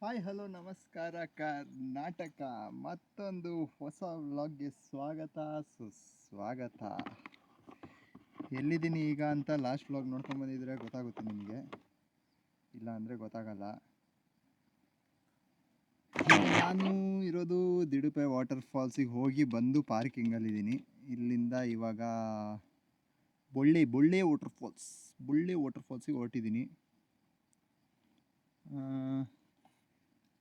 Hi hello ನಮಸ್ಕಾರ ಕರ್ನಾಟಕ. ಮತ್ತೊಂದು ಹೊಸ ವ್ಲಾಗ್ಗೆ ಸ್ವಾಗತ ಸುಸ್ವಾಗತ. ಎಲ್ಲಿದ್ದೀನಿ ಈಗ ಅಂತ ಲಾಸ್ಟ್ ವ್ಲಾಗ್ ನೋಡ್ಕೊಂಬಂದಿದ್ರೆ ಗೊತ್ತಾಗುತ್ತೆ ನಿಮಗೆ, ಇಲ್ಲ ಅಂದರೆ ಗೊತ್ತಾಗಲ್ಲ. ನಾನು ಇರೋದು ದಿಡುಪೆ ವಾಟರ್ ಫಾಲ್ಸಿಗೆ ಹೋಗಿ ಬಂದು ಪಾರ್ಕಿಂಗಲ್ಲಿದ್ದೀನಿ. ಇಲ್ಲಿಂದ ಇವಾಗ ಬೊಳ್ಳೆ ವಾಟರ್ ಫಾಲ್ಸಿಗೆ ಹೊರಟಿದ್ದೀನಿ.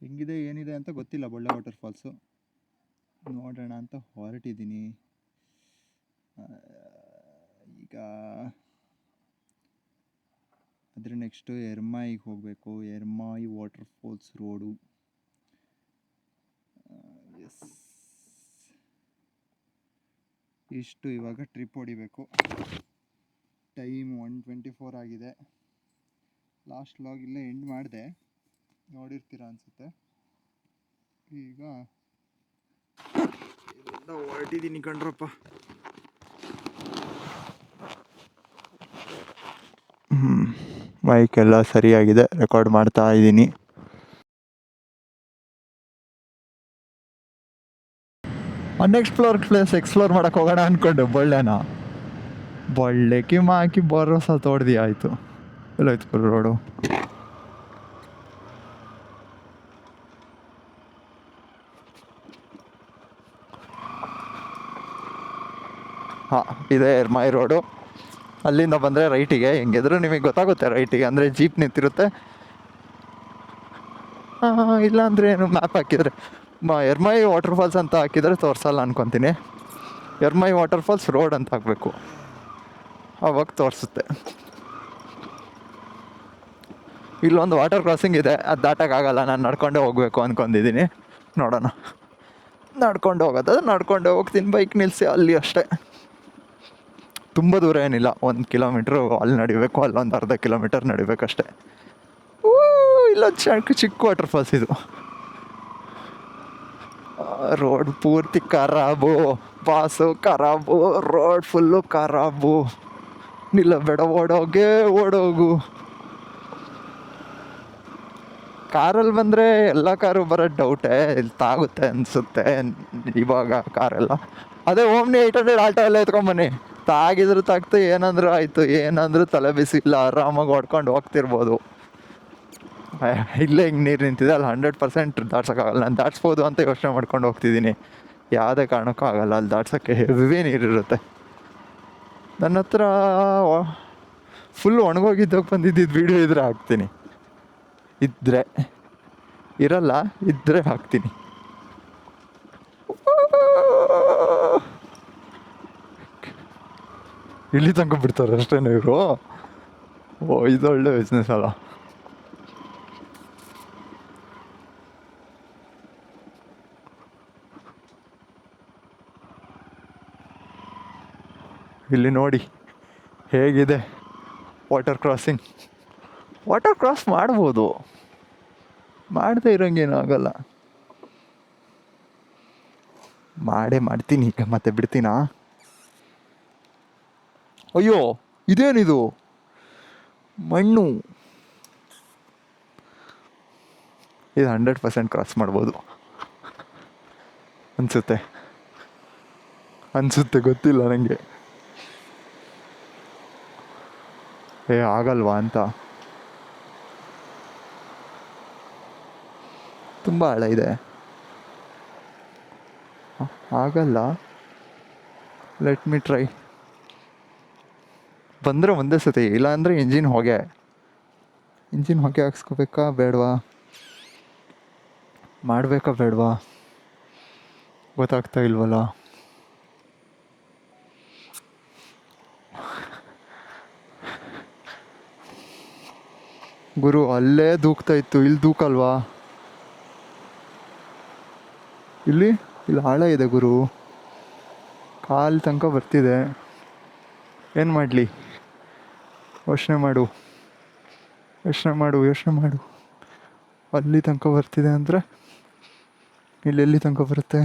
ಹೆಂಗಿದೆ ಏನಿದೆ ಅಂತ ಗೊತ್ತಿಲ್ಲ. ಬೊಳ್ಳೆ ವಾಟರ್ ಫಾಲ್ಸು ನೋಡೋಣ ಅಂತ ಹೊರಟಿದ್ದೀನಿ. ಈಗ ಅದ್ರ ನೆಕ್ಸ್ಟು ಎರ್ಮಾಯಿಗೆ ಹೋಗಬೇಕು. Ermayi waterfalls road. Yes, ಇಷ್ಟು ಇವಾಗ ಟ್ರಿಪ್ ಹೊಡಿಬೇಕು. ಟೈಮ್ 1:24 ಆಗಿದೆ. ಲಾಸ್ಟ್ ವ್ಲಾಗ್ ಇಲ್ಲೇ ಎಂಡ್ ಮಾಡಿದೆ, ನೋಡಿರ್ತೀರ ಅನಿಸುತ್ತೆ. ಈಗ ಹೊರಟಿದ್ದೀನಿ ಕಣ್ರಪ್ಪ. ಮೈಕ್ ಎಲ್ಲ ಸರಿಯಾಗಿದೆ, ರೆಕಾರ್ಡ್ ಮಾಡ್ತಾ ಇದ್ದೀನಿ. ಅನ್ಎಕ್ಸ್ಪ್ಲೋರ್ಡ್ ಪ್ಲೇಸ್ ಎಕ್ಸ್ಪ್ಲೋರ್ ಮಾಡೋಕ್ಕೆ ಹೋಗೋಣ ಅಂದ್ಕೊಂಡು ಬೊಳ್ಳೆ ಕಿಮ್ಮ ಹಾಕಿ ಭರೋಸಾ ತೋಡ್ದು ಆಯಿತು. ಎಲ್ಲೋಯ್ತು ರೋಡು? ಹಾಂ, ಇದೆ ಎರ್ಮಾಯಿ ರೋಡು. ಅಲ್ಲಿಂದ ಬಂದರೆ ರೈಟಿಗೆ, ಹೆಂಗಿದ್ರು ನಿಮಗೆ ಗೊತ್ತಾಗುತ್ತೆ ರೈಟಿಗೆ, ಅಂದರೆ ಜೀಪ್ ನಿಂತಿರುತ್ತೆ. ಇಲ್ಲ ಅಂದರೆ ಏನು ಮ್ಯಾಪ್ ಹಾಕಿದರೆ ಎರ್ಮಾಯಿ ವಾಟರ್ ಫಾಲ್ಸ್ ಅಂತ ಹಾಕಿದರೆ ತೋರಿಸಲ್ಲ ಅನ್ಕೊತೀನಿ. ಎರ್ಮಾಯಿ ವಾಟರ್ ಫಾಲ್ಸ್ ರೋಡ್ ಅಂತ ಹಾಕಬೇಕು, ಆವಾಗ ತೋರಿಸುತ್ತೆ. ಇಲ್ಲೊಂದು ವಾಟರ್ ಕ್ರಾಸಿಂಗ್ ಇದೆ, ಅದು ದಾಟೋಕ್ಕಾಗಲ್ಲ. ನಾನು ನಡ್ಕೊಂಡೇ ಹೋಗಬೇಕು ಅಂದ್ಕೊಂಡಿದ್ದೀನಿ. ನೋಡೋಣ, ನಡ್ಕೊಂಡು ನಡ್ಕೊಂಡೆ ಹೋಗ್ತೀನಿ. ಬೈಕ್ ನಿಲ್ಲಿಸಿ ಅಲ್ಲಿ ಅಷ್ಟೇ, ತುಂಬ ದೂರ ಏನಿಲ್ಲ. 1 ಕಿಲೋಮೀಟ್ರು ಅಲ್ಲಿ ನಡಿಬೇಕು, ಅಲ್ಲೊಂದು ಅರ್ಧ ಕಿಲೋಮೀಟರ್ ನಡಿಬೇಕಷ್ಟೆ. ಇಲ್ಲೊಂದು ಚಿಕ್ಕ ವಾಟರ್ ಫಾಲ್ಸ್ ಇದು. ರೋಡ್ ಪೂರ್ತಿ ಖರಾಬು, ಬಾಸು ಖರಾಬು, ರೋಡ್ ಫುಲ್ಲು ಖರಾಬು. ನಿಲ್ಲಬೇಡ, ಓಡೋಗು. ಕಾರಲ್ಲಿ ಬಂದರೆ ಎಲ್ಲ ಕಾರು ಬರೋದು ಡೌಟೇ. ಇಲ್ಲಿ ತಾಗುತ್ತೆ ಅನಿಸುತ್ತೆ ಇವಾಗ ಕಾರೆಲ್ಲ. ಅದೇ ಓಮ್ನಿ 800 ಆಲ್ಟೋ ಎಲ್ಲ ಎತ್ಕೊಂಬನ್ನಿ, ತಾಗಿದ್ರು ತಾಗ್ತು, ಏನಂದ್ರೂ ಆಯಿತು. ಏನಂದ್ರೂ ತಲೆ ಬಿಸಿ ಇಲ್ಲ, ಆರಾಮಾಗಿ ಹೊಡ್ಕೊಂಡು ಹೋಗ್ತಿರ್ಬೋದು. ಇಲ್ಲೇ ಹಿಂಗೆ ನೀರು ನಿಂತಿದೆ, ಅಲ್ಲಿ 100% ದಾಟ್ಸೋಕ್ಕಾಗಲ್ಲ. ನಾನು ದಾಟ್ಸ್ಬೋದು ಅಂತ ಯೋಚನೆ ಮಾಡ್ಕೊಂಡು ಹೋಗ್ತಿದ್ದೀನಿ. ಯಾವುದೇ ಕಾರಣಕ್ಕೂ ಆಗಲ್ಲ, ಅಲ್ಲಿ ದಾಟ್ಸೋಕ್ಕೆ ಹೆವಿ ನೀರಿರುತ್ತೆ. ನನ್ನ ಹತ್ರ ಫುಲ್ ಒಣಗೋಗಿದ್ದಾಗ ಬಂದಿದ್ದು ವೀಡಿಯೋ ಇದ್ರೆ ಹಾಕ್ತೀನಿ, ಇರಲ್ಲ ಇದ್ದರೆ ಹಾಕ್ತೀನಿ. ಇಲ್ಲಿ ತನಕ ಬಿಡ್ತಾರೆ ಅಷ್ಟೇನೆ ಇವರು. ಇದೊಳ್ಳೆ ಬಿಸ್ನೆಸ್ ಅಲ್ಲ. ಇಲ್ಲಿ ನೋಡಿ ಹೇಗಿದೆ ವಾಟರ್ ಕ್ರಾಸಿಂಗ್. ವಾಟರ್ ಕ್ರಾಸ್ ಮಾಡ್ಬೋದು, ಮಾಡದೇ ಇರೋಂಗೇನು ಆಗಲ್ಲ. ಮಾಡ್ತೀನಿ ಈಗ, ಮತ್ತೆ ಬಿಡ್ತೀನಾ? ಅಯ್ಯೋ, ಇದೇನಿದು ಮಣ್ಣು? ಇದು 100% ಕ್ರಾಸ್ ಮಾಡ್ಬೋದು ಅನಿಸುತ್ತೆ, ಗೊತ್ತಿಲ್ಲ ನನಗೆ. ಆಗಲ್ವಾ ಅಂತ. ತುಂಬ ಆಳ ಇದೆ, ಆಗಲ್ಲ. Let me try. ಬಂದರೆ ಒಂದೇ ಸತಿ, ಇಲ್ಲ ಅಂದರೆ ಇಂಜಿನ್ ಹೊಗೆ ಹಾಕ್ಸ್ಕೋಬೇಕಾ ಬೇಡವಾ, ಮಾಡಬೇಕಾ ಬೇಡವಾ ಗೊತ್ತಾಗ್ತಾ ಇಲ್ವಲ್ಲ. ಗುರು ಅಲ್ಲೇ ದೂಕ್ತಾ ಇತ್ತು, ಇಲ್ಲಿ ದೂಕಲ್ವಾ? ಇಲ್ಲಿ ಆಳ ಇದೆ ಗುರು, ಕಾಲು ತನಕ ಬರ್ತಿದೆ. ಏನು ಮಾಡಲಿ? ಯೋಚನೆ ಮಾಡು. ಅಲ್ಲಿ ತನಕ ಬರ್ತಿದೆ ಅಂದರೆ ಇಲ್ಲೆಲ್ಲಿ ತನಕ ಬರುತ್ತೆ?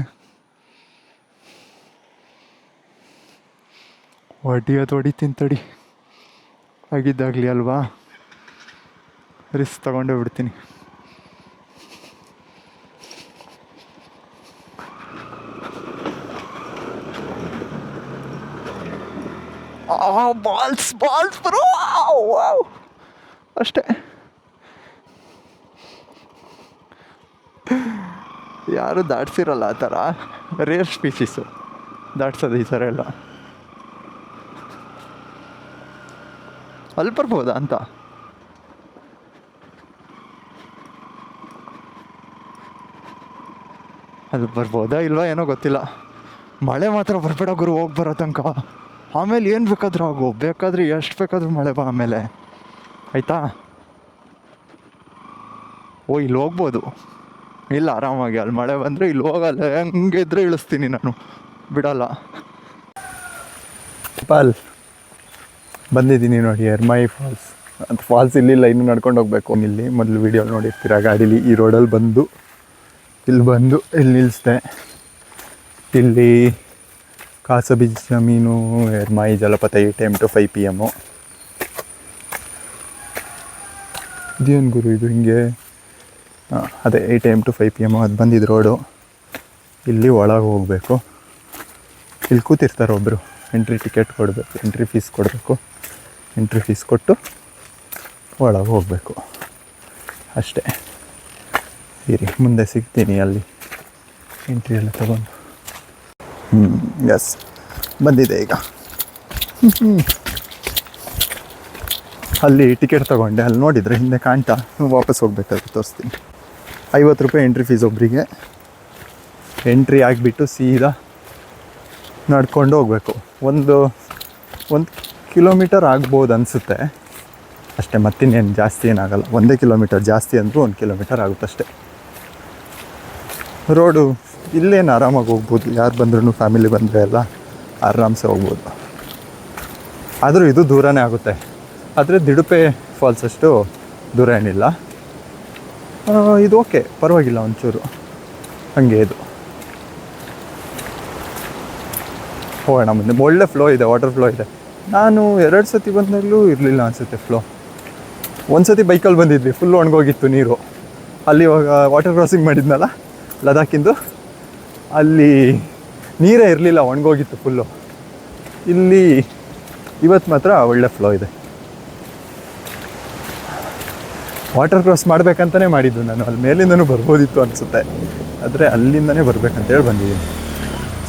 ಹೊಡಿತೀನಿ ತಡಿ, ಆಗಿದ್ದಾಗಲಿ ಅಲ್ವಾ, ರಿಸ್ಕ್ ತಗೊಂಡೇ ಬಿಡ್ತೀನಿ. ಬಾಲ್ಸ್ ಬಾಲ್ಸ್ ಬ್ರೋ, ಅಷ್ಟೇ. ಯಾರು ದಾಟ್ಸಿರಲ್ಲ ಆ ಥರ, ರೇರ್ ಸ್ಪೀಷೀಸು ದಾಟ್ಸೋದು ಈ ಥರ ಎಲ್ಲ. ಅಲ್ಲಿ ಬರ್ಬೋದಾ ಅಂತ. ಅಲ್ಲಿ ಬರ್ಬೋದಾ ಇಲ್ವಾ ಏನೋ ಗೊತ್ತಿಲ್ಲ. ಮಳೆ ಮಾತ್ರ ಬರಬೇಡ ಗುರು, ಹೋಗಿ ಬರೋ ತನಕ. ಆಮೇಲೆ ಏನು ಬೇಕಾದ್ರೂ ಆಗು, ಬೇಕಾದ್ರೆ ಎಷ್ಟು ಬೇಕಾದ್ರೂ ಮಳೆ ಬಾ ಆಮೇಲೆ, ಆಯಿತಾ? ಓ ಇಲ್ಲಿ ಹೋಗ್ಬೋದು, ಇಲ್ಲ ಆರಾಮಾಗಿ. ಅಲ್ಲಿ ಮಳೆ ಬಂದರೆ ಇಲ್ಲಿ ಹೋಗಲ್ಲ, ಹೆಂಗೆ ಇದ್ರೆ ಇಳಿಸ್ತೀನಿ ನಾನು, ಬಿಡಲ್ಲ. ಬಂದಿದ್ದೀನಿ ನೋಡಿ ಎರ್ಮಾಯಿ ಫಾಲ್ಸ್ ಅಂತ. ಫಾಲ್ಸ್ ಇಲ್ಲಿಲ್ಲ, ಇನ್ನೂ ನಡ್ಕೊಂಡು ಹೋಗ್ಬೇಕು. ಇಲ್ಲಿ ಮೊದಲು ವೀಡಿಯೋ ನೋಡಿರ್ತೀರ ಗಾಡೀಲಿ. ಈ ರೋಡಲ್ಲಿ ಬಂದು ಇಲ್ಲಿ ನಿಲ್ಲಿಸ್ದೆ. ಇಲ್ಲಿ ಕಾಸಬಿ ಜಮೀನು ಎರ್ಮಾಯಿ ಜಲಪಾತ 8 AM to 5 PM. ಇದೇನು ಗುರು ಇದು ಹಿಂಗೆ? ಅದೇ 8 AM to 5 PM ಅದು ಬಂದಿದ್ದು ರೋಡು. ಇಲ್ಲಿ ಒಳಗೆ ಹೋಗಬೇಕು. ಇಲ್ಲಿ ಕೂತಿರ್ತಾರೆ ಒಬ್ಬರು, ಎಂಟ್ರಿ ಟಿಕೆಟ್ ಕೊಡಬೇಕು, ಎಂಟ್ರಿ ಫೀಸ್ ಕೊಡಬೇಕು. ಎಂಟ್ರಿ ಫೀಸ್ ಕೊಟ್ಟು ಒಳಗೆ ಹೋಗಬೇಕು ಅಷ್ಟೇ. ಇರಿ ಮುಂದೆ ಸಿಗ್ತೀನಿ ಅಲ್ಲಿ ಎಂಟ್ರಿ ಎಲ್ಲ ತಗೊಂಡು. ಎಸ್ ಬಂದಿದೆ ಈಗ. ಅಲ್ಲಿ ಟಿಕೆಟ್ ತೊಗೊಂಡೆ, ಅಲ್ಲಿ ನೋಡಿದರೆ ಹಿಂದೆ ಕಾಣ್ತಾ, ವಾಪಸ್ ಹೋಗ್ಬೇಕಾದ್ರೆ ತೋರಿಸ್ತೀನಿ. 50 ರೂಪಾಯಿ ಎಂಟ್ರಿ ಫೀಸ್ ಒಬ್ಬರಿಗೆ. ಎಂಟ್ರಿ ಆಗಿಬಿಟ್ಟು ಸೀದಾ ನಡ್ಕೊಂಡು ಹೋಗಬೇಕು. ಒಂದು ಕಿಲೋಮೀಟರ್ ಆಗ್ಬೋದು ಅನಿಸುತ್ತೆ ಅಷ್ಟೇ, ಮತ್ತಿನ್ನೇನು ಜಾಸ್ತಿ ಏನಾಗಲ್ಲ. 1 ಕಿಲೋಮೀಟರ್, ಜಾಸ್ತಿ ಅಂದರೂ 1 ಕಿಲೋಮೀಟರ್ ಆಗುತ್ತಷ್ಟೆ. ರೋಡು ಇಲ್ಲೇನು ಆರಾಮಾಗಿ ಹೋಗ್ಬೋದು, ಯಾರು ಬಂದ್ರೂ, ಫ್ಯಾಮಿಲಿ ಬಂದರೆ ಎಲ್ಲ ಆರಾಮ್ಸೆ ಹೋಗ್ಬೋದು. ಆದರೂ ಇದು ದೂರನೇ ಆಗುತ್ತೆ. ಆದರೆ ದಿಡುಪೆ ಫಾಲ್ಸ್ ಅಷ್ಟು ದೂರ ಏನಿಲ್ಲ. ಇದು ಓಕೆ, ಪರವಾಗಿಲ್ಲ ಒಂಚೂರು ಹಾಗೆ. ಇದು ಹೋಗೋಣ ಮುಂದೆ. ಒಳ್ಳೆ ಫ್ಲೋ ಇದೆ, ವಾಟರ್ ಫ್ಲೋ ಇದೆ. ನಾನು 2 ಸತಿ ಬಂದಾಗಲೂ ಇರಲಿಲ್ಲ ಅನಿಸುತ್ತೆ ಫ್ಲೋ. ಒಂದು ಸತಿ ಬೈಕಲ್ಲಿ ಬಂದಿದ್ವಿ, ಫುಲ್ಲು ಒಣಗೋಗಿತ್ತು ನೀರು. ಅಲ್ಲಿ ಇವಾಗ ವಾಟರ್ ಕ್ರಾಸಿಂಗ್ ಮಾಡಿದ್ನಲ್ಲ ಲದಾಖಿಂದು, ಅಲ್ಲಿ ನೀರೇ ಇರಲಿಲ್ಲ, ಒಣಗೋಗಿತ್ತು ಫುಲ್ಲು. ಇಲ್ಲಿ ಇವತ್ತು ಮಾತ್ರ ಒಳ್ಳೆ ಫ್ಲೋ ಇದೆ. ವಾಟರ್ ಕ್ರಾಸ್ ಮಾಡಬೇಕಂತಲೇ ಮಾಡಿದ್ದು ನಾನು. ಅಲ್ಲಿ ಮೇಲಿಂದನೂ ಬರ್ಬೋದಿತ್ತು ಅನಿಸುತ್ತೆ, ಆದರೆ ಅಲ್ಲಿಂದನೇ ಬರಬೇಕಂತೇಳಿ ಬಂದಿದ್ದೀನಿ.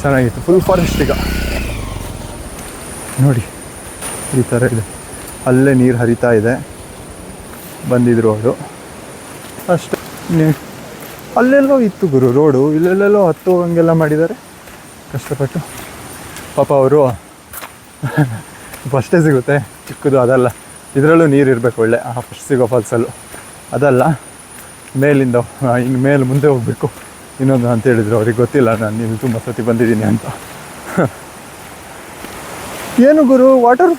ಚೆನ್ನಾಗಿತ್ತು. ಫುಲ್ ಫಾರೆಸ್ಟ್ ಈಗ ನೋಡಿ, ಈ ಥರ ಇದೆ. ಅಲ್ಲೇ ನೀರು ಹರಿತಾ ಇದೆ, ಬಂದಿದ್ರು ಅವರು ಅಷ್ಟೇ. ಅಲ್ಲೆಲ್ಲೋ ಇತ್ತು ಗುರು ರೋಡು, ಇಲ್ಲೆಲ್ಲೆಲ್ಲೋ ಹತ್ತು ಹಂಗೆಲ್ಲ ಮಾಡಿದ್ದಾರೆ ಕಷ್ಟಪಟ್ಟು. ಪಾಪ ಅವರು ಫಸ್ಟೇ ಸಿಗುತ್ತೆ ಚಿಕ್ಕದು, ಅದಲ್ಲ. ಇದರಲ್ಲೂ ನೀರು ಇರಬೇಕು ಒಳ್ಳೆ, ಫಸ್ಟ್ ಸಿಗೋ ಫಾಲ್ಸಲ್ಲೂ. ಅದಲ್ಲ, ಮೇಲಿಂದ ಇನ್ನು ಮೇಲೆ ಮುಂದೆ ಹೋಗಬೇಕು ಇನ್ನೊಂದು ಅಂತ ಹೇಳಿದ್ರು. ಅವ್ರಿಗೆ ಗೊತ್ತಿಲ್ಲ ನಾನು ನೀವು ತುಂಬ ಸತಿ ಬಂದಿದ್ದೀನಿ ಅಂತ. ಏನು ಗುರು ವಾಟರ್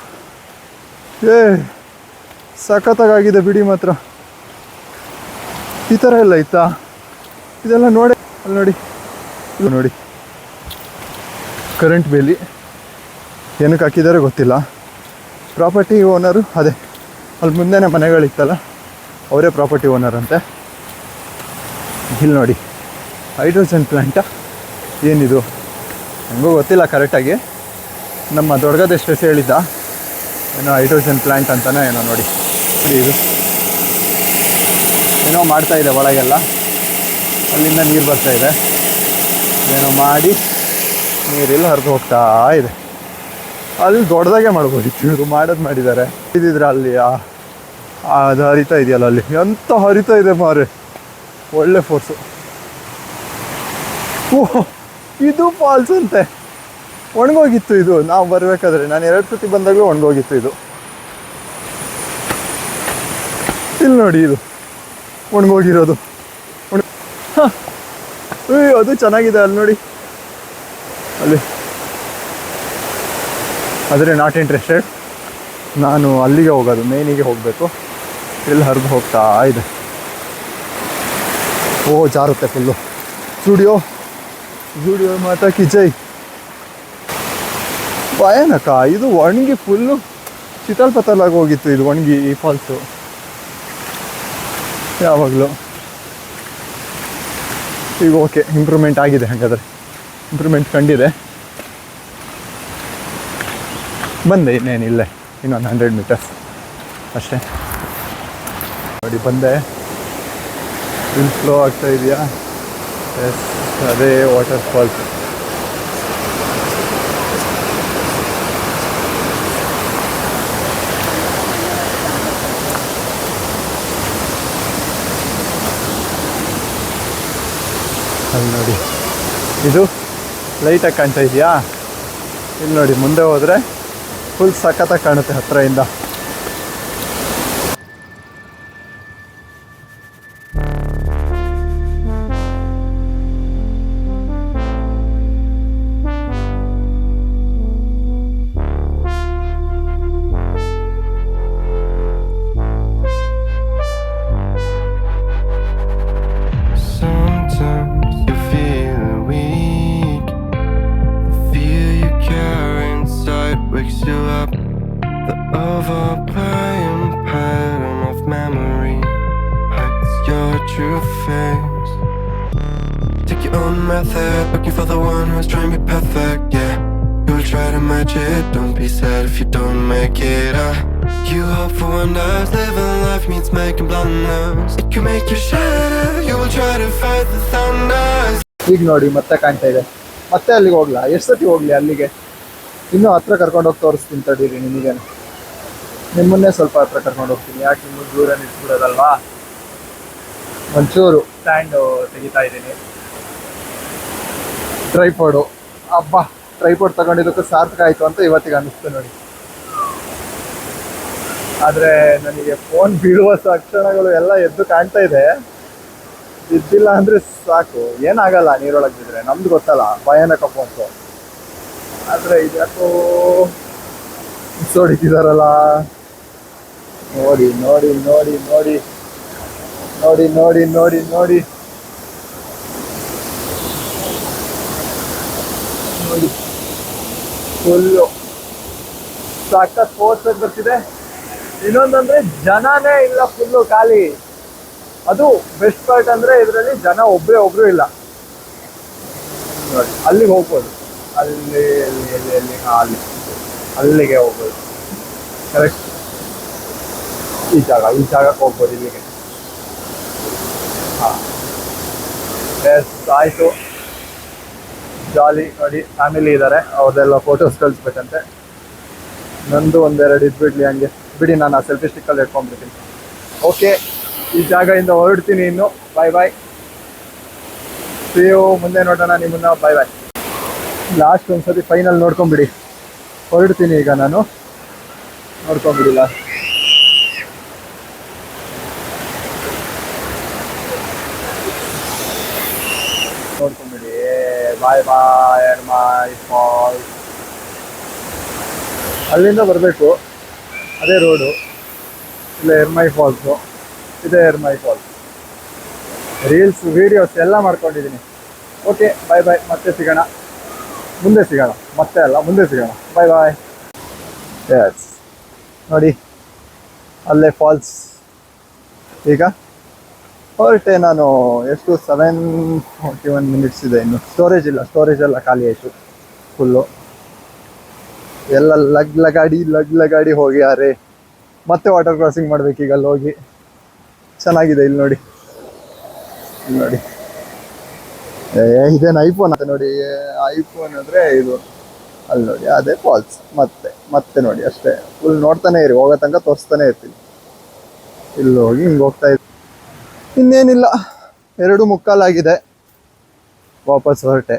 ಸಖತ್ತಾಗಿದೆ ಬಿಡಿ ಮಾತ್ರ. ಈ ಥರ ಎಲ್ಲ ಇತ್ತಾ? ಇದೆಲ್ಲ ನೋಡಿ, ಅಲ್ಲಿ ನೋಡಿ, ಇದು ನೋಡಿ ಕರೆಂಟ್ ಬೇಲಿ ಏನಕ್ಕೆ ಹಾಕಿದ್ದಾರೆ ಗೊತ್ತಿಲ್ಲ. ಪ್ರಾಪರ್ಟಿ ಓನರು ಅದೇ ಅಲ್ಲಿ ಮುಂದೆನೇ ಮನೆಗಳಿತ್ತಲ್ಲ, ಅವರೇ ಪ್ರಾಪರ್ಟಿ ಓನರ್ ಅಂತೆ. ಇಲ್ಲಿ ನೋಡಿ ಹೈಡ್ರೋಜನ್ ಪ್ಲ್ಯಾಂಟ ಏನಿದು ನನಗೂ ಗೊತ್ತಿಲ್ಲ ಕರೆಕ್ಟಾಗಿ. ನಮ್ಮ ದೊಡ್ಡಗದೆಷ್ಟು ಹೇಳಿದ್ದ ಏನೋ ಹೈಡ್ರೋಜನ್ ಪ್ಲ್ಯಾಂಟ್ ಅಂತಲೇ ಏನೋ. ನೋಡಿ ಇದು ಏನೋ ಮಾಡ್ತಾಯಿದೆ ಒಳಗೆಲ್ಲ, ಅಲ್ಲಿಂದ ನೀರು ಬರ್ತಾಯಿದೆ. ಏನೋ ಮಾಡಿ ನೀರೆಲ್ಲ ಹರಿದು ಹೋಗ್ತಾ ಇದೆ. ಅಲ್ಲಿ ದೊಡ್ಡದಾಗೆ ಮಾಡ್ಬೋದಿತ್ತು, ಇವರು ಮಾಡೋದು ಮಾಡಿದ್ದಾರೆ. ಇದಿದ್ರೆ ಅಲ್ಲಿ ಅದು ಹರಿತಾ ಇದೆಯಲ್ಲ, ಅಲ್ಲಿ ಎಂತ ಹರಿತಾ ಇದೆ ಮಾರೆ, ಒಳ್ಳೆ ಫೋರ್ಸು. ಓಹ್, ಇದು ಫಾಲ್ಸ್ ಅಂತೆ. ಒಣಗೋಗಿತ್ತು ಇದು ನಾವು ಬರಬೇಕಾದ್ರೆ. ನಾನು 2 ಸತಿ ಬಂದಾಗಲೂ ಒಣಗೋಗಿತ್ತು ಇದು. ಇಲ್ಲಿ ನೋಡಿ, ಇದು ಒಣಗೋಗಿರೋದು. ಅದು ಚೆನ್ನಾಗಿದೆ ಅಲ್ಲಿ ನೋಡಿ, ಅಲ್ಲಿ. ಆದರೆ ನಾಟ್ ಇಂಟ್ರೆಸ್ಟೆಡ್. ನಾನು ಅಲ್ಲಿಗೆ ಹೋಗೋದು, ಮೇನಿಗೆ ಹೋಗಬೇಕು. ಇಲ್ಲಿ ಹರಿದು ಹೋಗ್ತಾ ಇದೆ. ಓ ಜಾರುತ್ತೆ ಫುಲ್ಲು. ಜುಡಿಯೋ ಮಾತಾ ಕಿ ಜೈ. ಭಯಾನಕ ಇದು. ಒಣಗಿ ಫುಲ್ಲು ಚಿತಲ್ಪತಲಾಗಿ ಹೋಗಿತ್ತು ಇದು, ಒಣಗಿ ಈ ಫಾಲ್ಸು ಯಾವಾಗಲೂ. ಈಗ ಓಕೆ, ಇಂಪ್ರೂವ್ಮೆಂಟ್ ಆಗಿದೆ. ಹಾಗಾದರೆ ಇಂಪ್ರೂವ್ಮೆಂಟ್ ಕಂಡಿದೆ. ಬಂದೆ ಇನ್ನೇನಿಲ್ಲೇ. ಇನ್ನೊಂದು 100 ಮೀಟರ್ಸ್ ಅಷ್ಟೇ. ನೋಡಿ ಬಂದೆ, ಇಲ್ಲಿ ಫ್ಲೋ ಆಗ್ತಾ ಇದೆಯಾ? ಎಸ್, ಅದೇ ವಾಟರ್ ಫಾಲ್ಸ್. ಅಲ್ಲಿ ನೋಡಿ, ಇದು ಲೈಟಾಗಿ ಕಾಣ್ತಾ ಇದೆಯಾ? ಇಲ್ಲಿ ನೋಡಿ, ಮುಂದೆ ಹೋದರೆ ಫುಲ್ ಸಖತ್ತಾಗಿ ಕಾಣುತ್ತೆ ಹತ್ತಿರದಿಂದ. Method, looking for the one who's trying to be perfect, yeah. You'll try to match it, don't be sad if you don't make it, You hope for wonders, living life means making blunders. It can make you shatter, you will try to fight the thunders. ಈಗ ನೋಡಿ ಮತ್ತೆ ಕಾಣ್ತಾ ಇದೆ, ಮತ್ತೆ ಅಲ್ಲಿಗೆ ಹೋಗ್ಲಾ? ಎಷ್ಟು ಸತಿ ಹೋಗ್ಲಿ ಅಲ್ಲಿಗೆ? ಇನ್ನೂ ಹತ್ರ ಕರ್ಕೊಂಡು ಹೋಗಿ ತೋರಿಸ್ತೀನಿ ತಡೀರಿ ನಿಮಗೆ. ನಿಮ್ಮನ್ನೇ ಸ್ವಲ್ಪ ಹತ್ರ ಕರ್ಕೊಂಡು ಹೋಗ್ತೀನಿ, ಯಾಕೆ ನಿಮಗೆ ದೂರ ನಿಲ್ಸ್ಬಿಡೋದಲ್ವಾ? ಒಂಚೂರು ಸ್ಟ್ಯಾಂಡು ತೆಗಿತಾ ಇದ್ದೀನಿ. ಟ್ರೈಪಾಡು, ಅಬ್ಬಾ, ಟ್ರೈಪಾಡ್ ತಗೊಂಡಿದ್ದಕ್ಕೂ ಸಾರ್ಥಕ ಆಯಿತು ಅಂತ ಇವತ್ತಿಗೆ ಅನ್ನಿಸ್ತು ನೋಡಿ. ಆದರೆ ನನಗೆ ಫೋನ್ ಬೀಳುವ ಕ್ಷಣಗಳು ಎಲ್ಲ ಎದ್ದು ಕಾಣ್ತಾ ಇದೆ. ಬಿದ್ದಿಲ್ಲ ಅಂದರೆ ಸಾಕು, ಏನಾಗಲ್ಲ ನೀರೊಳಗೆ ಬಿದ್ದರೆ, ನಮ್ದು ಗೊತ್ತಲ್ಲ ಭಯಾನಕ ಫೋನ್ಸು. ಆದರೆ ಇದ್ಯಾಕೋ ಹೊಡಿತಿದಾರಲ್ಲ. ನೋಡಿ ನೋಡಿ ನೋಡಿ ನೋಡಿ ನೋಡಿ ನೋಡಿ ನೋಡಿ ನೋಡಿ ನೋಡಿ, ಫುಲ್ಲು ಸಖತ್ ಫೋರ್ಸ್ ಬರ್ತಿದೆ. ಇನ್ನೊಂದಂದ್ರೆ ಜನನೇ ಇಲ್ಲ, ಫುಲ್ಲು ಖಾಲಿ. ಅದು ಬೆಸ್ಟ್ ಪಾರ್ಟ್ ಅಂದರೆ ಇದರಲ್ಲಿ ಜನ ಒಬ್ರು ಇಲ್ಲ ನೋಡಿ. ಅಲ್ಲಿಗೆ ಹೋಗ್ಬೋದು, ಅಲ್ಲಿ ಎಲ್ಲಿ ಎಲ್ಲಿ ಎಲ್ಲಿ ಅಲ್ಲಿ ಅಲ್ಲಿಗೆ ಹೋಗ್ಬೋದು. ಕರೆಕ್ಟ್ ಈ ಜಾಗಕ್ಕೆ ಹೋಗ್ಬೋದು, ಇಲ್ಲಿಗೆ. ಹಾಂ, ಎಸ್ ಆಯಿತು. ಜಾಲಿ ನೋಡಿ, ಫ್ಯಾಮಿಲಿ ಇದ್ದಾರೆ, ಅವ್ರದ್ದೆಲ್ಲ ಫೋಟೋಸ್ ಕಳಿಸ್ಬೇಕಂತೆ. ನಂದು ಒಂದೆರಡು ಇದ್ಬಿಡ್ಲಿ ಹಂಗೆ ಬಿಡಿ, ನಾನು ಆ ಸೆಲ್ಫಿ ಸ್ಟಿಕ್ಕಲ್ಲಿ ಇಟ್ಕೊಂಡ್ಬಿಡ್ತೀನಿ. ಓಕೆ, ಈ ಜಾಗದಿಂದ ಹೊರಡ್ತೀನಿ ಇನ್ನು. ಬಾಯ್ ಬಾಯ್, ಸಿ ಯು. ಮುಂದೆ ನೋಡೋಣ ನಿಮ್ಮನ್ನ. ಬಾಯ್ ಬಾಯ್. ಲಾಸ್ಟ್ ಒಂದ್ಸತಿ ಫೈನಲ್ ನೋಡ್ಕೊಂಬಿಡಿ. ಹೊರಡ್ತೀನಿ ಈಗ ನಾನು, ನೋಡ್ಕೊಂಬಿಡಿ ಲಾಸ್ಟ್. ನೋಡ್ಕೊಂಬಿಡಿ. ಬಾಯ್ ಬಾಯ್ ಎರ್ಮೈ ಫಾಲ್ಸ್. ಅಲ್ಲಿಂದ ಬರಬೇಕು, ಅದೇ ರೋಡು. ಇಲ್ಲ ಎರ್ಮೈ ಫಾಲ್ಸು, ಇದೇ ಎರ್ಮೈ ಫಾಲ್ಸ್. ರೀಲ್ಸ್ ವೀಡಿಯೋಸ್ ಎಲ್ಲ ಮಾಡ್ಕೊಂಡಿದ್ದೀನಿ. ಓಕೆ, ಬಾಯ್ ಬಾಯ್, ಮತ್ತೆ ಸಿಗೋಣ, ಮುಂದೆ ಸಿಗೋಣ. ಮತ್ತೆ ಅಲ್ಲ, ಮುಂದೆ ಸಿಗೋಣ. ಬಾಯ್ ಬಾಯ್. ಎಸ್ ನೋಡಿ, ಅಲ್ಲೇ ಫಾಲ್ಸ್. ಈಗ ಹೊರಟೆ ನಾನು. ಎಷ್ಟು 7:41 ಮಿನಿಟ್ಸ್ ಇದೆ ಇನ್ನು. ಸ್ಟೋರೇಜ್ ಎಲ್ಲ ಖಾಲಿ ಆಯಿತು ಫುಲ್ಲು. ಎಲ್ಲ ಲಗಾಡಿ ಹೋಗ್ಯಾರೆ. ಮತ್ತೆ ವಾಟರ್ ಕ್ರಾಸಿಂಗ್ ಮಾಡ್ಬೇಕು ಈಗ ಅಲ್ಲಿ ಹೋಗಿ. ಚೆನ್ನಾಗಿದೆ ಇಲ್ಲಿ ನೋಡಿ, ಇದೇನು ಐಫೋನ್ ಅಂತ ನೋಡಿ. ಐಫೋನ್ ಅಂದರೆ ಇದು. ಅಲ್ಲಿ ನೋಡಿ, ಅದೇ ಫಾಲ್ಸ್. ಮತ್ತೆ ನೋಡಿ ಅಷ್ಟೇ. ಫುಲ್ ನೋಡ್ತಾನೆ ಇರಿ, ಹೋಗೋ ತನಕ ತೋರಿಸ್ತಾನೆ ಇರ್ತೀನಿ. ಇಲ್ಲಿ ಹೋಗಿ ಹಿಂಗೆ ಹೋಗ್ತಾ ಇದ್ದೆ. ಇನ್ನೇನಿಲ್ಲ, 2:45 ವಾಪಸ್ ಹೊರಟೆ.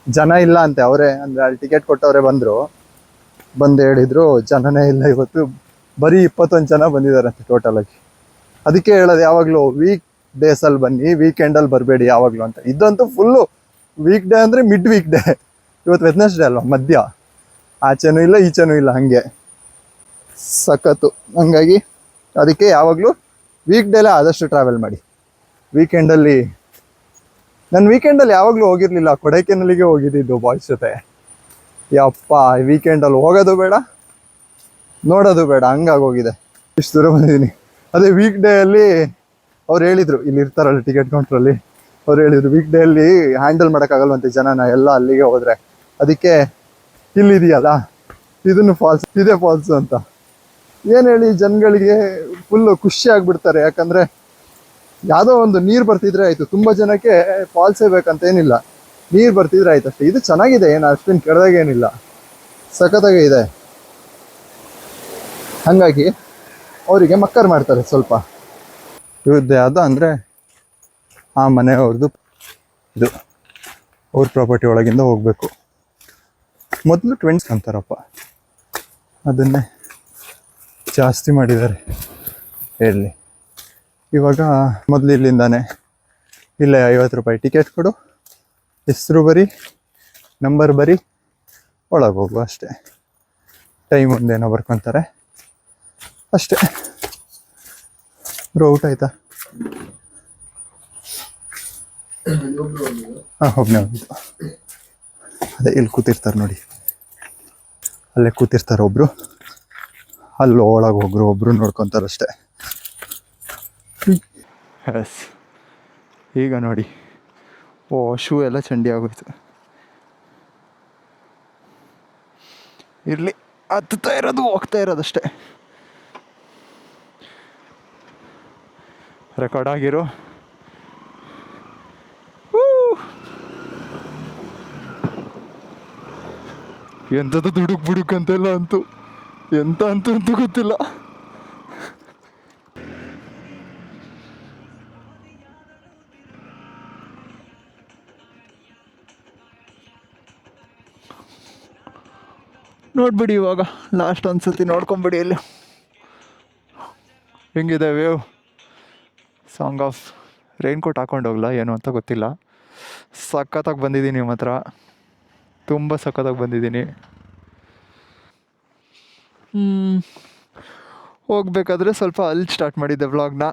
ಜನ ಇಲ್ಲ ಅಂತೆ, ಅವರೇ ಅಂದರೆ ಅಲ್ಲಿ ಟಿಕೆಟ್ ಕೊಟ್ಟವರೇ ಬಂದು ಹೇಳಿದ್ರು ಜನನೇ ಇಲ್ಲ ಇವತ್ತು, ಬರೀ 21 ಜನ ಬಂದಿದ್ದಾರಂತೆ ಟೋಟಲಾಗಿ. ಅದಕ್ಕೆ ಹೇಳೋದು ಯಾವಾಗಲೂ ವೀಕ್ ಡೇಸಲ್ಲಿ ಬನ್ನಿ, ವೀಕೆಂಡಲ್ಲಿ ಬರಬೇಡಿ ಯಾವಾಗಲೂ ಅಂತ. ಇದಂತೂ ಫುಲ್ಲು ವೀಕ್ ಡೇ ಅಂದರೆ ಮಿಡ್ ವೀಕ್ ಡೇ. ಇವತ್ತು ವೆಡ್ನೆಸ್ಡೇ ಅಲ್ವಾ, ಮಧ್ಯ. ಆಚೆನೂ ಇಲ್ಲ ಈಚೆನೂ ಇಲ್ಲ, ಹಾಗೆ ಸಖತ್ತು. ಹಂಗಾಗಿ ಅದಕ್ಕೆ ಯಾವಾಗಲೂ ವೀಕ್ ಡೇಲೇ ಆದಷ್ಟು ಟ್ರಾವೆಲ್ ಮಾಡಿ. ವೀಕೆಂಡಲ್ಲಿ ಯಾವಾಗಲೂ ಹೋಗಿರಲಿಲ್ಲ, ಕೊಡೈಕೆನಲ್ಲಿಗೆ ಹೋಗಿದ್ದಿದ್ದು ಬಾಯ್ಸ್ ಜೊತೆ. ಯಪ್ಪ, ವೀಕೆಂಡಲ್ಲಿ ಹೋಗೋದು ಬೇಡ, ನೋಡೋದು ಬೇಡ, ಹಂಗಾಗೋಗಿದೆ. ಇಷ್ಟು ದೂರ ಬಂದಿದ್ದೀನಿ. ಅದೇ ವೀಕ್ ಡೇಯಲ್ಲಿ ಅವ್ರು ಹೇಳಿದರು, ಇಲ್ಲಿ ಇರ್ತಾರಲ್ಲ ಟಿಕೆಟ್ ಕೌಂಟ್ರಲ್ಲಿ, ಅವ್ರು ಹೇಳಿದರು ವೀಕ್ ಡೇಯಲ್ಲಿ ಹ್ಯಾಂಡಲ್ ಮಾಡೋಕ್ಕಾಗಲ್ವಂತೆ ಜನನ ಎಲ್ಲ ಅಲ್ಲಿಗೆ ಹೋದರೆ. ಅದಕ್ಕೆ ಇಲ್ಲಿದೆಯಲ್ಲ, ಇದನ್ನು ಫಾಲ್ಸ್, ಇದೇ ಫಾಲ್ಸು ಅಂತ ಏನು ಹೇಳಿ, ಜನಗಳಿಗೆ ಫುಲ್ಲು ಖುಷಿ ಆಗ್ಬಿಡ್ತಾರೆ. ಯಾಕಂದರೆ ಯಾವುದೋ ಒಂದು ನೀರು ಬರ್ತಿದ್ರೆ ಆಯಿತು. ತುಂಬ ಜನಕ್ಕೆ ಫಾಲ್ಸೇ ಬೇಕಂತೇನಿಲ್ಲ, ನೀರು ಬರ್ತಿದ್ರೆ ಆಯ್ತು ಅಷ್ಟೇ. ಇದು ಚೆನ್ನಾಗಿದೆ, ಏನು ಅಷ್ಟೇನು ಕೆಡ್ದಾಗೇನಿಲ್ಲ, ಸಖತ್ತಾಗೇ ಇದೆ. ಹಾಗಾಗಿ ಅವರಿಗೆ ಮಕ್ಕರ್ ಮಾಡ್ತಾರೆ ಸ್ವಲ್ಪ. ಇವ್ರದ್ದು ಯಾವುದು ಅಂದರೆ ಆ ಮನೆಯವ್ರದ್ದು, ಇದು ಅವ್ರ ಪ್ರಾಪರ್ಟಿ ಒಳಗಿಂದ ಹೋಗಬೇಕು. ಮೊದಲು 20 ಅಂತಾರಪ್ಪ, ಅದನ್ನೇ ಜಾಸ್ತಿ ಮಾಡಿದ್ದಾರೆ ಹೇಳಿ. ಇವಾಗ ಮೊದಲು ಇಲ್ಲಿಂದಾನೆ ಇಲ್ಲೇ 50 ರೂಪಾಯಿ ಟಿಕೆಟ್ ಕೊಡು, ಹೆಸರು ಬರಿ, ನಂಬರ್ ಬರಿ, ಒಳಗೆ ಹೋಗು ಅಷ್ಟೇ. ಟೈಮ್ ಒಂದೇನೋ ಬರ್ಕೊತಾರೆ ಅಷ್ಟೇ. ಬ್ರೋ ಊಟ ಆಯ್ತಾ? ಹಾಂ, ಒಬ್ಬನೇ ಹೋಗಿದ್ದು. ಅದೇ ಇಲ್ಲಿ ಕೂತಿರ್ತಾರೆ ನೋಡಿ, ಅಲ್ಲೇ ಕೂತಿರ್ತಾರೆ ಒಬ್ಬರು, ಅಲ್ಲಿ ಒಳಗೆ ಹೋಗ್ರು ಒಬ್ಬರು ನೋಡ್ಕೊತಾರಷ್ಟೇ. ಎಸ್, ಈಗ ನೋಡಿ, ಓ ಶೂ ಎಲ್ಲ ಚಂಡಿ ಆಗೋಯ್ತು. ಇರಲಿ, ಹತ್ತುತ್ತಾ ಇರೋದು ಹೋಗ್ತಾ ಇರೋದಷ್ಟೇ. ರೆಕಾರ್ಡ್ ಆಗಿರೋ ಎಂಥದ್ದು ದುಡುಕ್ ಬುಡುಕ್ ಅಂತೆಲ್ಲ ಅಂತೂ ಎಂತ ಅಂತೂ ಗೊತ್ತಿಲ್ಲ. ನೋಡ್ಬಿಡಿ ಇವಾಗ ಲಾಸ್ಟ್ ಒಂದ್ಸತಿ ನೋಡ್ಕೊಂಬಿಡಿ ಇಲ್ಲಿ ಹೆಂಗಿದೆ wave. Song of raincoat ಹಾಕೊಂಡು ಹೋಗ್ಲಾ ಏನು ಅಂತ ಗೊತ್ತಿಲ್ಲ. ಸಖತ್ತಾಗಿ ಬಂದಿದ್ದೀನಿ ನಿಮ್ಮ ಹತ್ರ, ತುಂಬ ಸಖತ್ತಾಗಿ ಬಂದಿದ್ದೀನಿ. ಹೋಗ್ಬೇಕಾದ್ರೆ ಸ್ವಲ್ಪ ಅಲ್ಲಿ ಸ್ಟಾರ್ಟ್ ಮಾಡಿದ್ದೆ ವ್ಲಾಗ್ನ.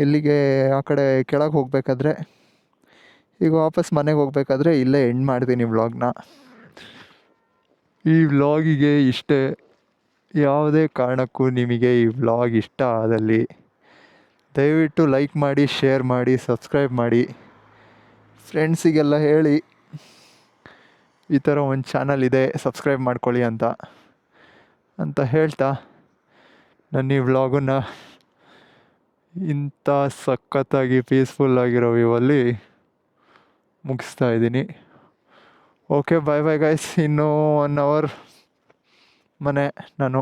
ಎಲ್ಲಿಗೆ ಆ ಕಡೆ ಕೆಳಗೆ ಹೋಗ್ಬೇಕಾದ್ರೆ, ಈಗ ವಾಪಸ್ ಮನೆಗೆ ಹೋಗ್ಬೇಕಾದ್ರೆ ಇಲ್ಲೇ ಎಂಡ್ ಮಾಡ್ತೀನಿ ವ್ಲಾಗ್ನ. ಈ ವ್ಲಾಗಿಗೆ ಇಷ್ಟೇ. ಯಾವುದೇ ಕಾರಣಕ್ಕೂ ನಿಮಗೆ ಈ ವ್ಲಾಗ್ ಇಷ್ಟ ಆದಲ್ಲಿ ದಯವಿಟ್ಟು ಲೈಕ್ ಮಾಡಿ, ಶೇರ್ ಮಾಡಿ, ಸಬ್ಸ್ಕ್ರೈಬ್ ಮಾಡಿ, ಫ್ರೆಂಡ್ಸಿಗೆಲ್ಲ ಹೇಳಿ ಈ ಥರ ಒಂದು ಚಾನಲ್ ಇದೆ ಸಬ್ಸ್ಕ್ರೈಬ್ ಮಾಡ್ಕೊಳ್ಳಿ ಅಂತ ಹೇಳ್ತಾ ನನ್ನ ಈ ವ್ಲಾಗನ್ನು ಇಂಥ ಸಖತ್ತಾಗಿ ಪೀಸ್ಫುಲ್ಲಾಗಿರೋ ವ್ಯೂವಲ್ಲಿ ಮುಗಿಸ್ತಾ ಇದ್ದೀನಿ. ಓಕೆ, ಬಾಯ್ ಬಾಯ್ ಗೈಸ್. ಇನ್ನೂ 1 hour ಮನೆ ನಾನು